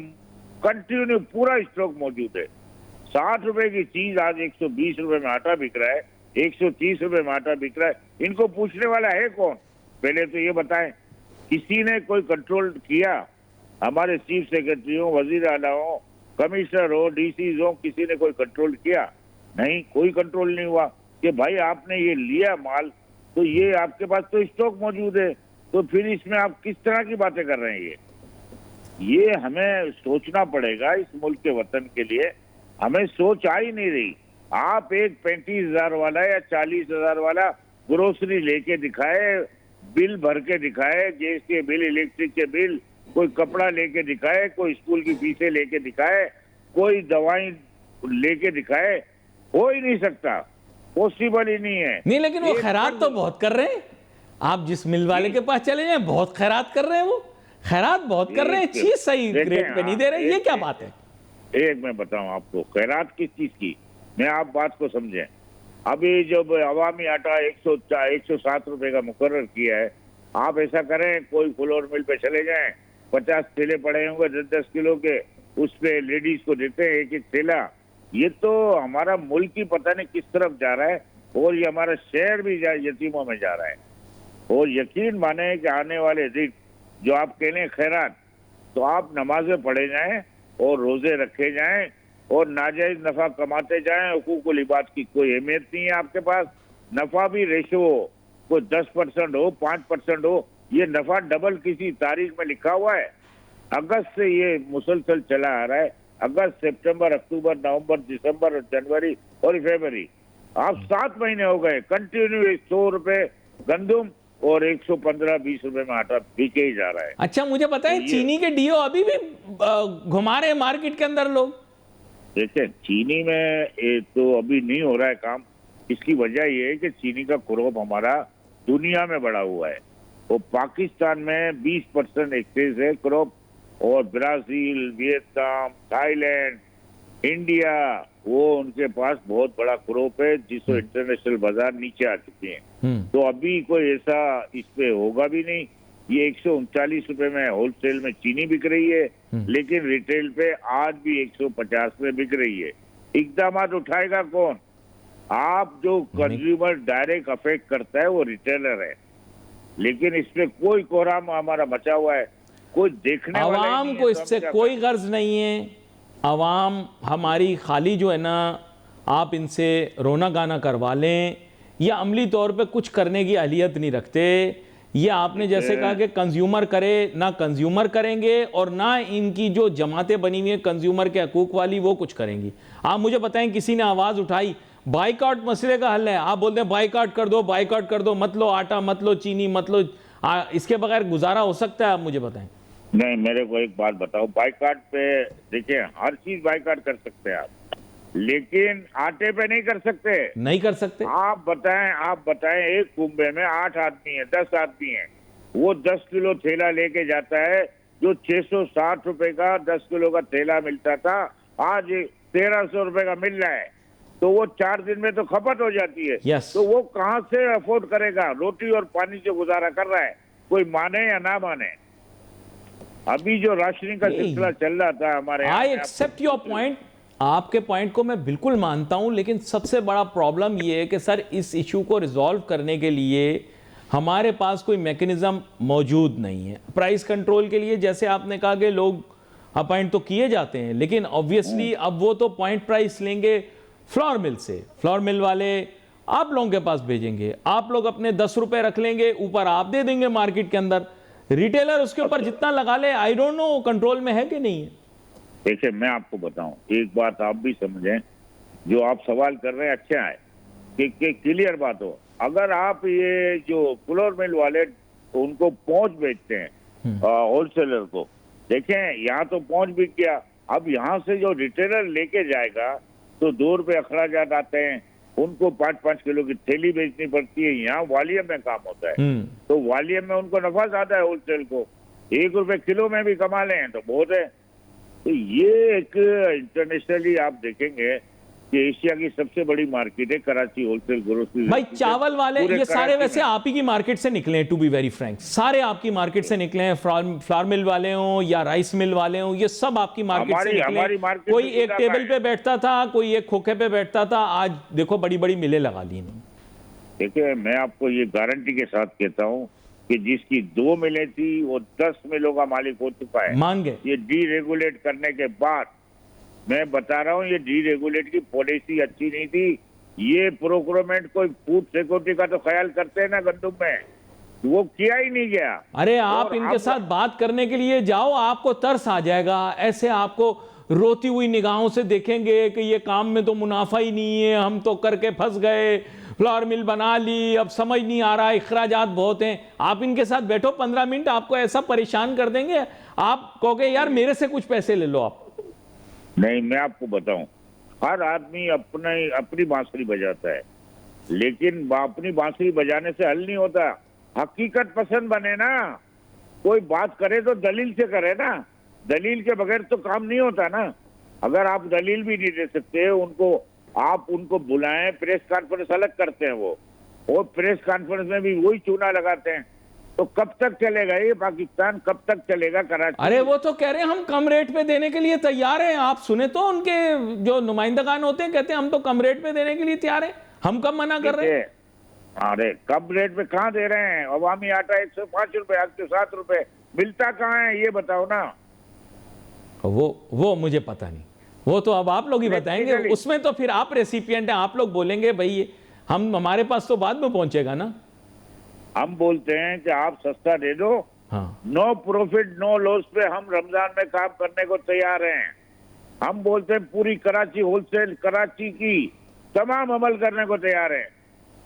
कंटिन्यू पूरा स्टॉक मौजूद है। 60 रुपए की चीज आज 120 रुपए में आटा बिक रहा है, 130 रुपए में आटा बिक रहा है। इनको पूछने वाला है कौन? पहले तो ये बताएं, किसी ने कोई कंट्रोल किया? हमारे चीफ सेक्रेटरी हो, वजीर आला हो, कमिश्नर हो, डीसी हो, किसी ने कोई कंट्रोल किया? नहीं, कोई कंट्रोल नहीं हुआ कि भाई आपने ये लिया माल तो ये आपके पास तो स्टॉक मौजूद है, तो फिर इसमें आप किस तरह की बातें कर रहे हैं? ये हमें सोचना पड़ेगा इस मुल्क के वतन के लिए। हमें सोच आ ही नहीं रही। आप एक 35,000 वाला या 40,000 वाला ग्रोसरी लेके दिखाए, बिल भर के दिखाए, गैस के बिल, इलेक्ट्रिक के बिल, कोई कपड़ा लेके दिखाए, कोई स्कूल की फीसें लेके दिखाए, कोई दवाई लेके दिखाए, हो ही नहीं सकता, पॉसिबल ही नहीं है। नहीं लेकिन वो एक खैरात पल- तो बहुत कर रहे हैं। आप जिस मिल वाले के पास चले जाएं बहुत खैरात कर रहे हैं, वो खैरात बहुत कर रहे हैं, चीज सही देखें, रेट पे नहीं दे रहे, ये क्या एक- बात है? एक मैं बताऊं आपको, खैरात किस चीज की, मैं आप बात को समझें। अभी जब अवामी आटा 107 रुपए का मुकर्रर किया है, आप ऐसा करें, कोई फ्लोर मिल पे चले जाएं, 50 थैले पड़े होंगे 10-10 किलो के, उस पे लेडीज को देते हैं एक एक थैला। ये तो हमारा मुल्क ही पता नहीं किस तरफ जा रहा है, और ये हमारा शहर भी यतीमों में जा रहा है। और यकीन माने कि आने वाले दिन जो आप कह रहे हैं खैरात, तो आप नमाजें पढ़े जाएं और रोजे रखे जाएं और नाजायज नफा कमाते जाएं। हुकूकुल इबाद की कोई अहमियत नहीं है आपके पास। नफा भी रेशो हो, कोई 10% हो, 5% हो, ये नफा डबल किसी तारीख में लिखा हुआ है। अगस्त से ये मुसलसल चला आ रहा है, अगस्त, सितंबर, अक्टूबर, नवंबर, दिसंबर, जनवरी और फरवरी, आप 7 महीने हो गए कंटिन्यू 100 रुपए गंदुम और 115-20 रुपए में आटा बिके ही जा रहा है। अच्छा मुझे बताएं, चीनी के डीओ अभी भी घुमा रहे हैं मार्केट के अंदर लोग? देखिए, चीनी में तो अभी नहीं हो रहा है काम। इसकी वजह यह है कि चीनी का क्रॉप हमारा दुनिया में बढ़ा हुआ है, और पाकिस्तान में 20% एक्सेस है क्रॉप, और ब्राजील, वियतनाम, थाईलैंड, इंडिया, वो उनके पास बहुत बड़ा क्रॉप है, जिसको इंटरनेशनल बाजार नीचे आ चुके हैं। तो अभी कोई ऐसा इस पे होगा भी नहीं। ये 139 रुपए में होलसेल में चीनी बिक रही है, लेकिन रिटेल पे आज भी 150 में बिक रही है। इकदाम उठाएगा कौन? आप जो कंज्यूमर डायरेक्ट अफेक्ट करता है वो रिटेलर है, लेकिन इसमें कोई कोहराम हमारा बचा हुआ है, कोई देखने वाला ही आवाम नहीं है, को तो इससे हम क्या कोई गर्ज नहीं है। आवाम हमारी खाली जो है ना, आप इनसे रोना गाना करवा लें, या अमली तौर पे कुछ करने की अहलियत नहीं रखते। ये आपने जैसे कहा कि कंज्यूमर करे, ना कंज्यूमर करेंगे और ना इनकी जो जमातें बनी हुई हैं कंज्यूमर के हकूक वाली वो कुछ करेंगी। आप मुझे बताएं, किसी ने आवाज़ उठाई बाइकआउट मसले का हल है? आप बोलते हैं बाइकआउट कर दो, बाइकआउट कर दो, मत लो आटा, मत लो चीनी, मत लो। इसके बगैर गुजारा हो सकता है? आप मुझे बताएं। नहीं, मेरे को एक बात बताओ, बाइकाट पे देखिए हर चीज बाइकाट कर सकते हैं आप, लेकिन आटे पे नहीं कर सकते। नहीं कर सकते। आप बताएं एक कुंबे में 8 आदमी है, 10 आदमी है, वो 10 किलो थैला लेके जाता है, जो 660 रुपए का 10 किलो का थैला मिलता था, आज 1300 रुपए का मिल रहा है, तो वो 4 दिन में तो खपत हो जाती है। Yes. तो वो कहां से अफोर्ड करेगा? रोटी और पानी से गुजारा कर रहा है, कोई माने या ना माने। अभी जो राशनिंग का सिलसिला चल रहा था हमारे यहाँ, आई एक्सेप्ट योर पॉइंट, आपके पॉइंट को मैं बिल्कुल मानता हूं, लेकिन सबसे बड़ा प्रॉब्लम यह है कि सर इस इशू को रिजॉल्व करने के लिए हमारे पास कोई मैकेनिज्म मौजूद नहीं है। प्राइस कंट्रोल के लिए जैसे आपने कहा कि लोग अपॉइंट तो किए जाते हैं, लेकिन ऑब्वियसली अब वो तो पॉइंट प्राइस लेंगे फ्लोर मिल से, फ्लोर मिल वाले आप लोगों के पास भेजेंगे, आप लोग अपने 10 रुपए रख लेंगे, ऊपर आप दे देंगे मार्केट के अंदर, रिटेलर उसके ऊपर जितना लगा ले। आई डोंट नो कंट्रोल में है कि नहीं है। देखिए मैं आपको बताऊं, एक बात आप भी समझें, जो आप सवाल कर रहे हैं अच्छा है कि क्लियर बात हो। अगर आप ये जो फ्लोर मिल वाले उनको पहुंच बेचते हैं होलसेलर को, देखें यहाँ तो पहुंच बिक गया, अब यहाँ से जो रिटेलर लेके जाएगा तो 2 रुपए अखराजात आते हैं, उनको 5-5 किलो की थैली बेचनी पड़ती है। यहाँ वॉल्यूम में काम होता है, तो वॉल्यूम में उनको नफा ज्यादा है होलसेल को, 1 रुपए किलो में भी कमा लें तो बहुत है। तो ये एक इंटरनेशनली आप देखेंगे कि एशिया की सबसे बड़ी मार्केट है कराची होलसेल ग्रोसरी। भाई चावल वाले ये सारे वैसे आप ही की मार्केट से निकले हैं, टू बी वेरी फ्रैंक, सारे आपकी मार्केट से निकले हैं, फ्लावर मिल वाले हों या राइस मिल वाले हों, ये सब आपकी मार्केट से निकले हैं। कोई एक टेबल पे बैठता था, कोई एक खोखे पे बैठता था, आज देखो बड़ी बड़ी मिलें लगा ली इन्होंने। देखिए मैं आपको ये गारंटी के साथ कहता हूँ कि जिसकी 2 मिलें थी वो 10 मिलों का मालिक हो चुका है। मान गए ये डीरेगुलेट करने के बाद, मैं बता रहा हूँ ये डीरेगुलेट की पॉलिसी अच्छी नहीं थी। ये प्रोक्योरमेंट कोई फूड सिक्योरिटी का तो ख्याल करते हैं ना गंदुम में, वो किया ही नहीं गया। अरे आप इनके साथ बात करने के लिए जाओ, आपको तरस आ जाएगा, ऐसे आपको रोती हुई निगाहों से देखेंगे कि ये काम में तो मुनाफा ही नहीं है, हम तो करके फंस गए, फ्लावर मिल बना ली, अब समझ नहीं आ रहा, इखराजात बहुत हैं। आप इनके साथ बैठो 15 मिनट, आपको ऐसा परेशान कर देंगे, आप कहोगे यार मेरे से कुछ पैसे ले लो आप। नहीं, मैं आपको बताऊं, हर आदमी अपनी बांसुरी बजाता है, लेकिन अपनी बांसुरी बजाने से हल नहीं होता। हकीकत पसंद बने ना, कोई बात करे तो दलील से करे ना, दलील के बगैर तो काम नहीं होता ना। अगर आप दलील भी नहीं दे सकते उनको, आप उनको बुलाएं, प्रेस कॉन्फ्रेंस अलग करते हैं वो, और प्रेस कॉन्फ्रेंस में भी वही चूना लगाते हैं, तो कब तक चलेगा ये पाकिस्तान, कब तक चलेगा कराची? अरे वो तो कह रहे हैं हम कम रेट पे देने के लिए तैयार हैं, आप सुने तो उनके जो नुमाइंदगान होते हैं, कहते हैं हम तो कम रेट पे देने के लिए तैयार हैं, हम कब मना कर रहे हैं? अरे कम रेट पे कहाँ दे रहे हैं? अवामी आटा 105 रुपए, 107 रुपए मिलता कहाँ है ये बताओ ना। वो मुझे पता नहीं, वो तो अब आप लोग ही बताएंगे, उसमें तो फिर आप रेसिपिएंट हैं, आप लोग बोलेंगे भाई हम, हमारे पास तो बाद में पहुंचेगा ना। हम बोलते हैं कि आप सस्ता दे दो, हाँ। नो प्रॉफिट नो लॉस पे हम रमजान में काम करने को तैयार हैं। हम बोलते हैं पूरी कराची होलसेल, कराची की तमाम अमल करने को तैयार है,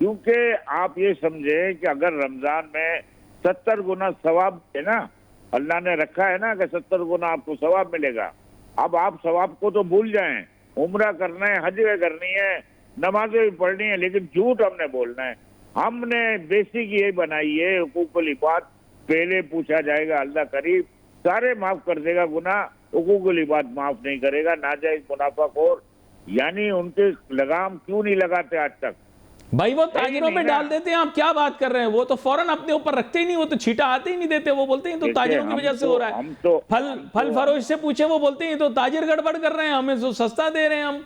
क्योंकि आप ये समझे कि अगर रमजान में 70 गुना सवाब है ना, अल्लाह ने रखा है ना कि 70 गुना आपको सवाब मिलेगा। अब आप सवाब को तो भूल जाएं, उम्रा करना है, हज करनी है, नमाजें भी पढ़नी है, लेकिन झूठ हमने बोलना है। हमने बेसिक ये बनाई है, हुकूकुल इबाद पहले पूछा जाएगा, अल्लाह करीब सारे माफ कर देगा गुना, हुकूकुल इबाद माफ नहीं करेगा। नाजायज मुनाफाखोर यानी उनके लगाम क्यों नहीं लगाते आज तक? भाई वो ताजिरों पे डाल देते हैं, आप क्या बात कर रहे हैं? वो तो फौरन अपने ऊपर रखते ही नहीं, वो तो छीटा आते ही नहीं देते, वो बोलते हैं तो ताजिरों की वजह से हो रहा है। फल फरोश से पूछे, वो बोलते हैं तो ताजिर गड़बड़ कर रहे हैं, हमें तो सस्ता दे रहे हैं। हम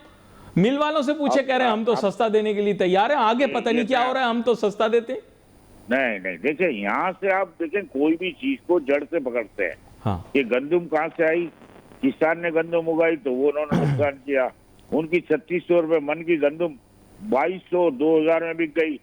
मिल वालों से पूछे, कह रहे हैं हम तो सस्ता देने के लिए तैयार है, आगे पता नहीं क्या हो रहा है, हम तो सस्ता देते। नहीं देखिए, यहाँ से आप देखें कोई भी चीज को जड़ से पकड़ते हैं। हाँ। कि गंदुम कहाँ से आई, किसान ने गंदुम उगाई तो वो उन्होंने नुकसान किया। उनकी 3600 रुपए मन की गंदुम 2200 2000 में बिक गई,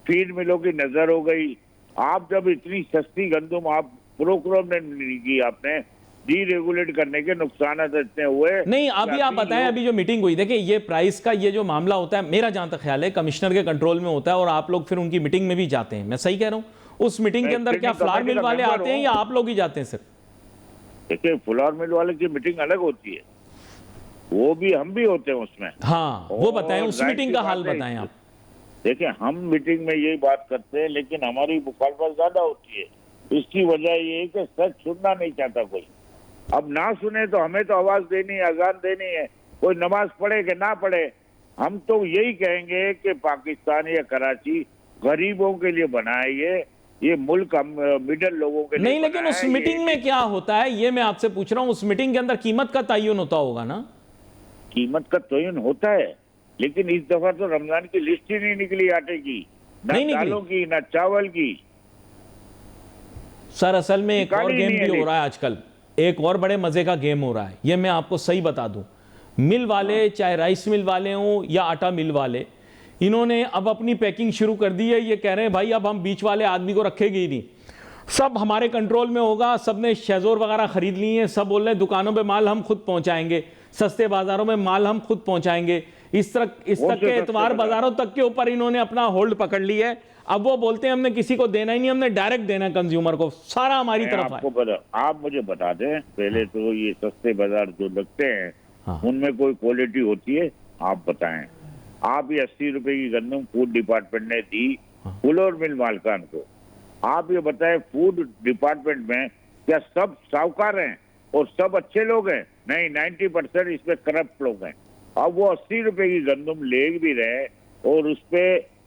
फीड मिलों की नजर हो गई। आप जब इतनी सस्ती गंदुम आप प्रोक्योरमेंट नहीं की, आपने डीरेगुलेट करने के नुकसान इतने हुए। नहीं अभी आप बताएं, अभी जो मीटिंग हुई, देखिए ये प्राइस का ये जो मामला होता है, मेरा जहां तक ख्याल है कमिश्नर के कंट्रोल में होता है, और आप लोग फिर उनकी मीटिंग में भी जाते हैं, मैं सही कह रहा हूं? उस मीटिंग के अंदर क्या फ्लावर मिल वाले आते हैं या आप लोग ही जाते हैं सिर्फ? देखिए फ्लावर मिल वाले की मीटिंग अलग होती है, वो भी हम भी होते हैं उसमें। हाँ वो बताएं, उस मीटिंग का हाल बताएं आप। देखिए हम मीटिंग में यही बात करते हैं, लेकिन हमारी मुखालफत ज्यादा होती है। इसकी वजह ये है कि सच सुनना नहीं चाहता कोई। अब ना सुने तो हमें तो आवाज देनी है, अजान देनी है, कोई नमाज पढ़े कि ना पढ़े। हम तो यही कहेंगे कि पाकिस्तान या कराची गरीबों के लिए बना है, ये मुल्क हम मिडिल लोगों के लिए नहीं। लेकिन उस मीटिंग में क्या होता है ये मैं आपसे पूछ रहा हूँ, उस मीटिंग के अंदर कीमत का तयन होता होगा ना? कीमत का तयन होता है, लेकिन इस दफा तो रमजान की लिस्ट ही नहीं निकली आटे की, ना दालों की, ना चावल की। सर असल में एक और गेम भी हो रहा है आजकल, एक और बड़े मजे का गेम हो रहा है, ये मैं आपको सही बता दूं। मिल वाले, चाहे राइस मिल वाले हों या आटा मिल वाले, इन्होंने अब अपनी पैकिंग शुरू कर दी है। ये कह रहे हैं भाई अब हम बीच वाले आदमी को रखेंगे ही नहीं, सब हमारे कंट्रोल में होगा। सब ने शेजोर वगैरह खरीद ली हैं, सब बोल रहे हैं दुकानों पे माल हम खुद पहुंचाएंगे, सस्ते बाजारों में माल हम खुद पहुंचाएंगे। इस तक के एतवार बाजारों तक के ऊपर इन्होंने अपना होल्ड पकड़ लिया है। अब वो बोलते हैं हमने किसी को देना ही नहीं, हमने डायरेक्ट देना है कंज्यूमर को, सारा हमारी तरफ है। आप मुझे बता दें पहले तो ये सस्ते बाजार जो लगते हैं हाँ। उनमें कोई क्वालिटी होती है? आप बताएं। आप ये 80 रुपए की गंदम फूड डिपार्टमेंट ने दी फुलोर मिल मालकान को। आप ये बताएं फूड डिपार्टमेंट में क्या सब साहूकार हैं और सब अच्छे लोग हैं? नहीं, 90% इसमें करप्ट लोग हैं। अब वो 80 रुपए की गंदम ले भी रहे और उस पे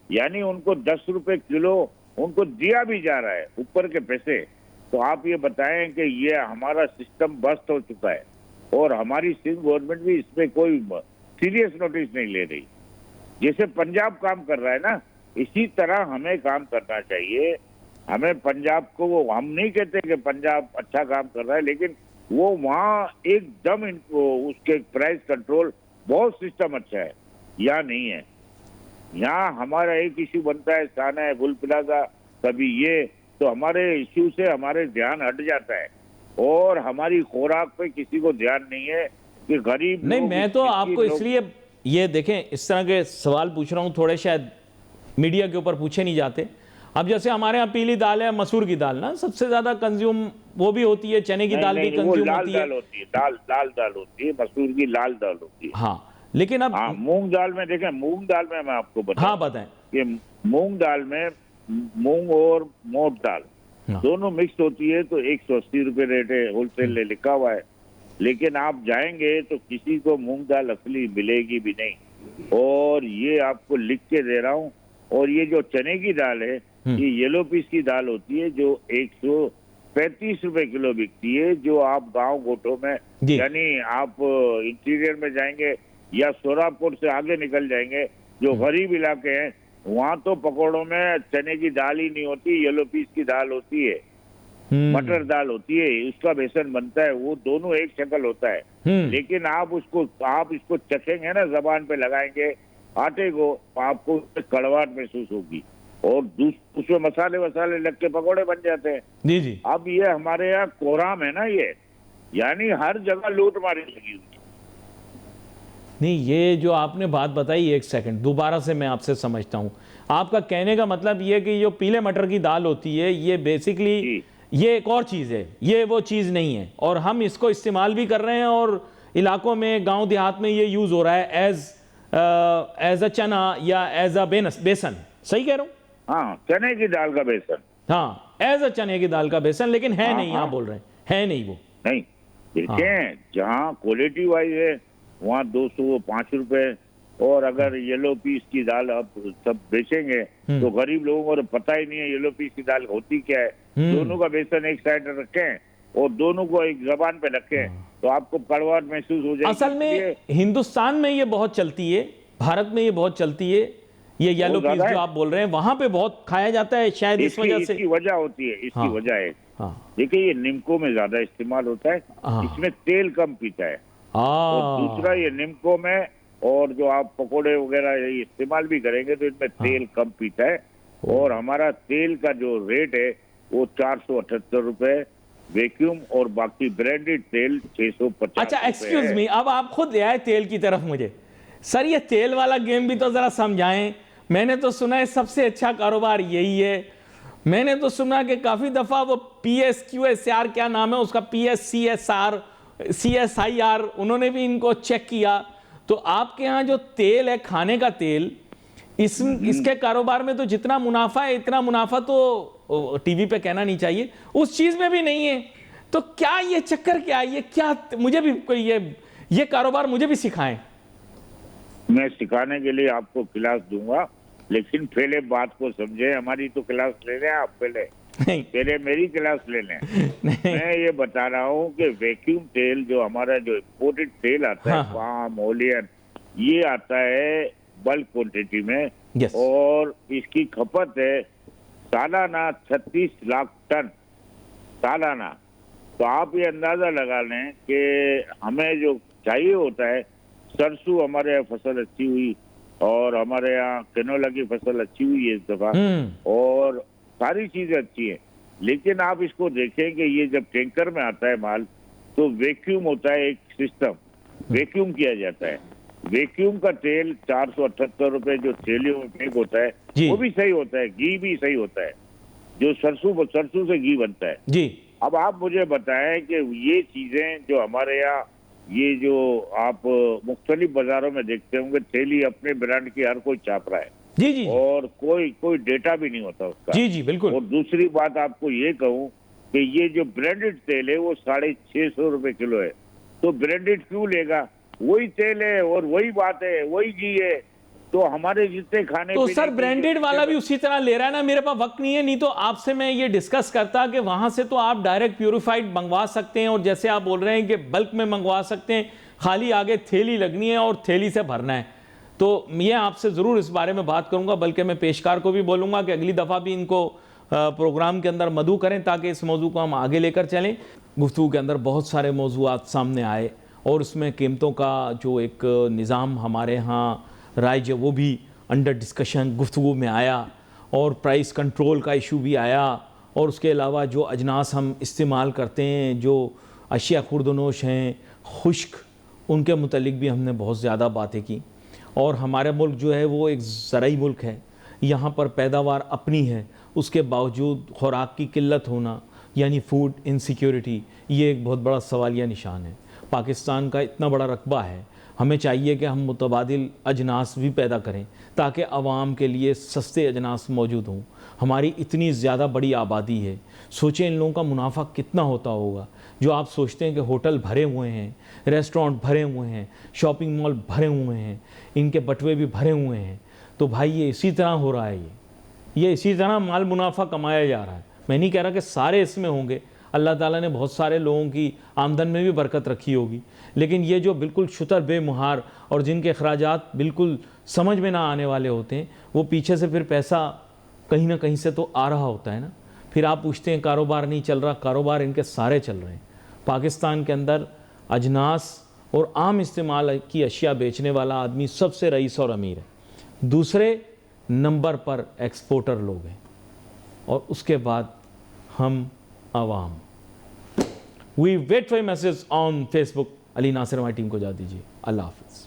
यानी उनको 10 रुपए किलो उनको दिया भी जा रहा है ऊपर के पैसे। तो आप ये बताएं कि ये हमारा सिस्टम बस्ट हो चुका है और हमारी सिंध गवर्नमेंट भी इसमें कोई सीरियस नोटिस नहीं ले रही। जैसे पंजाब काम कर रहा है ना, इसी तरह हमें काम करना चाहिए। हमें पंजाब को, वो हम नहीं कहते कि पंजाब अच्छा काम कर रहा है, लेकिन वो वहाँ एकदम उसके प्राइस कंट्रोल बहुत सिस्टम अच्छा है, यहाँ नहीं है। यहाँ हमारा एक इश्यू बनता है, साना है, गुल प्लाजा, कभी ये, तो हमारे इश्यू से हमारे ध्यान हट जाता है और हमारी खुराक पे किसी को ध्यान नहीं है कि गरीब नहीं। मैं तो आपको इसलिए ये देखें इस तरह के सवाल पूछ रहा हूँ, थोड़े शायद मीडिया के ऊपर पूछे नहीं जाते। अब जैसे हमारे यहाँ पीली दाल है, मसूर की दाल ना सबसे ज्यादा कंज्यूम वो भी होती है, चने की दाल भी कंज्यूम होती है, लाल दाल होती है, मसूर की लाल दाल होती है। हाँ, लेकिन अब मूंग दाल में देखें, मूंग दाल में मैं आपको बताऊं, हाँ बताएं कि मूंग दाल में मूंग और मोट दाल दोनों मिक्स होती है तो 180 रुपए रेट है, होलसेल में लिखा हुआ है। लेकिन आप जाएंगे तो किसी को मूंग दाल असली मिलेगी भी नहीं, और ये आपको लिख के दे रहा हूँ। और ये जो चने की दाल है, ये येलो पीस की दाल होती है जो 135 रुपए किलो बिकती है, जो आप गांव गोठों में, यानी आप इंटीरियर में जाएंगे या सोरापुर से आगे निकल जाएंगे, जो गरीब इलाके हैं, वहाँ तो पकौड़ों में चने की दाल ही नहीं होती, येलो पीस की दाल होती है, मटर दाल होती है, उसका बेसन बनता है। वो दोनों एक शक्ल होता है। लेकिन आप इसको चखेंगे ना, जबान पे लगाएंगे आटे को, आपको कड़वाहट महसूस होगी और उसमें मसाले लग के पकौड़े बन जाते हैं। जी जी। अब ये हमारे यहाँ कोहराम है ना, ये यानी हर जगह लूट मारी लगी हुई। नहीं, ये जो आपने बात बताई, एक सेकंड दोबारा से मैं आपसे समझता हूँ। आपका कहने का मतलब ये कि जो पीले मटर की दाल होती है, ये बेसिकली ये एक और चीज़ है, ये वो चीज़ नहीं है, और हम इसको इस्तेमाल भी कर रहे हैं और इलाकों में गांव देहात में ये यूज़ हो रहा है एज अ चना या एज अ बेसन। सही कह रहा हूँ? हाँ, चने की दाल का बेसन। हाँ, एज अ चने की दाल का बेसन, लेकिन है नहीं। आप बोल रहे हैं है नहीं, वो नहीं। देखें, जहाँ क्वालिटी वाइज है वहाँ 205 रुपए, और अगर येलो पीस की दाल अब सब बेचेंगे तो गरीब लोगों को पता ही नहीं है येलो पीस की दाल होती क्या है। दोनों का बेसन एक साइड रखें और दोनों को एक जबान पे रखें तो आपको कड़वाहट महसूस हो जाएगी। असल में हिंदुस्तान में ये बहुत चलती है, भारत में ये बहुत चलती है, ये येलो पीस जो आप बोल रहे हैं, वहां पे बहुत खाया जाता है, शायद इस वजह से। इसकी वजह होती है, इसकी वजह है। देखिए, ये निमको में ज्यादा इस्तेमाल होता है, इसमें तेल कम पीता है, और दूसरा ये निमको में, और जो आप पकोड़े वगैरह इस्तेमाल भी करेंगे तो इनमें तेल कम पीता है। और हमारा तेल का जो रेट है वो 478 रुपए वैक्यूम, और बाकी ब्रांडेड तेल 650। अच्छा, एक्सक्यूज मी, अब आप खुद ले आए तेल की तरफ मुझे। सर, ये तेल वाला गेम भी तो जरा समझाएं। मैंने तो सुना है सबसे अच्छा कारोबार यही है। मैंने तो सुना कि काफी दफा वो PSQSR, क्या नाम है उसका, PSCSR CSIR, उन्होंने भी इनको चेक किया। तो आपके यहाँ जो तेल है, खाने का तेल, इसके कारोबार में तो जितना मुनाफा है, इतना मुनाफा तो टीवी पे कहना नहीं चाहिए, उस चीज में भी नहीं है। तो क्या ये चक्कर क्या है? ये क्या, मुझे भी कोई ये कारोबार मुझे भी सिखाएं। मैं सिखाने के लिए आपको क्लास दूंगा, लेकिन पहले बात को समझे। हमारी तो क्लास ले लें आप, पहले मेरी क्लास ले लें। मैं ये बता रहा हूँ कि वैक्यूम तेल, जो हमारा जो इम्पोर्टेड तेल आता है, पाम ओलियन, ये आता है बल्क क्वांटिटी में, और इसकी खपत है सालाना 36 लाख टन सालाना। तो आप ये अंदाजा लगा लें कि हमें जो चाहिए होता है, सरसों हमारे यहाँ फसल अच्छी हुई, और हमारे यहाँ कैनोला की फसल अच्छी हुई है इस दफा, और सारी चीजें अच्छी हैं। लेकिन आप इसको देखें कि ये जब टैंकर में आता है माल, तो वैक्यूम होता है, एक सिस्टम वैक्यूम किया जाता है, वैक्यूम का तेल 478 रुपए जो थैलियों में पैक होता है जी। वो भी सही होता है, घी भी सही होता है, जो सरसों से घी बनता है। जी अब आप मुझे बताएं कि ये चीजें जो हमारे यहाँ, ये जो आप मुख्तलिफ बाजारों में देखते होंगे, थैली अपने ब्रांड की हर कोई छाप रहा है जी जी और कोई डेटा भी नहीं होता उसका। जी जी बिल्कुल। और दूसरी बात आपको ये कहूँ कि ये जो ब्रांडेड तेल है वो 650 रुपए किलो है, तो ब्रांडेड क्यों लेगा? वही तेल है और वही बात है, वही घी है, तो हमारे जितने खाने तो पीने सर की ब्रांडेड वाला भी उसी तरह ले रहा है ना। मेरे पास वक्त नहीं है, नहीं तो आपसे मैं ये डिस्कस करता कि वहां से तो आप डायरेक्ट प्यूरिफाइड मंगवा सकते हैं, और जैसे आप बोल रहे हैं कि बल्क में मंगवा सकते हैं, खाली आगे थैली लगनी है और थैली से भरना है। तो मैं आपसे ज़रूर इस बारे में बात करूंगा, बल्कि मैं पेशकार को भी बोलूंगा कि अगली दफ़ा भी इनको प्रोग्राम के अंदर मदऊ करें ताकि इस मौजू को हम आगे लेकर चलें। गुफ्तगू के अंदर बहुत सारे मौजूआत सामने आए और उसमें कीमतों का जो एक निज़ाम हमारे यहाँ राइज है वो भी अंडर डिस्कशन गुफ्तगू में आया, और प्राइस कंट्रोल का इशू भी आया, और उसके अलावा जो अजनास हम इस्तेमाल करते हैं, जो अशिया खुर्दनोश हैं, खुश्क, उनके मुतल्लिक भी हमने बहुत ज़्यादा बातें की। और हमारा मुल्क जो है वो एक ज़राई मुल्क है, यहाँ पर पैदावार अपनी है, उसके बावजूद खुराक की किल्लत होना यानी फूड इनसिक्योरिटी, ये एक बहुत बड़ा सवालिया निशान है। पाकिस्तान का इतना बड़ा रकबा है, हमें चाहिए कि हम मुतबादिल अजनास भी पैदा करें ताकि आवाम के लिए सस्ते अजनास मौजूद हों। हमारी इतनी ज़्यादा बड़ी आबादी है, सोचें इन लोगों का मुनाफा कितना होता होगा। जो आप सोचते हैं कि होटल भरे हुए हैं, रेस्टोरेंट भरे हुए हैं, शॉपिंग मॉल भरे हुए हैं, इनके बटवे भी भरे हुए हैं, तो भाई ये इसी तरह हो रहा है, ये इसी तरह माल मुनाफा कमाया जा रहा है। मैं नहीं कह रहा कि सारे इसमें होंगे, अल्लाह ताला ने बहुत सारे लोगों की आमदन में भी बरकत रखी होगी, लेकिन ये जो बिल्कुल शुतर बेमुहार और जिनके अखराजात बिल्कुल समझ में ना आने वाले होते हैं, वो पीछे से फिर पैसा कहीं ना कहीं से तो आ रहा होता है ना। फिर आप पूछते हैं कारोबार नहीं चल रहा, कारोबार इनके सारे चल रहे हैं। पाकिस्तान के अंदर अजनास और आम इस्तेमाल की अशिया बेचने वाला आदमी सबसे रईस और अमीर है, दूसरे नंबर पर एक्सपोर्टर लोग हैं, और उसके बाद हम आवाम। We wait for message on Facebook. Ali Nasir हमारी टीम को जा दीजिए। अल्लाह हाफिज़।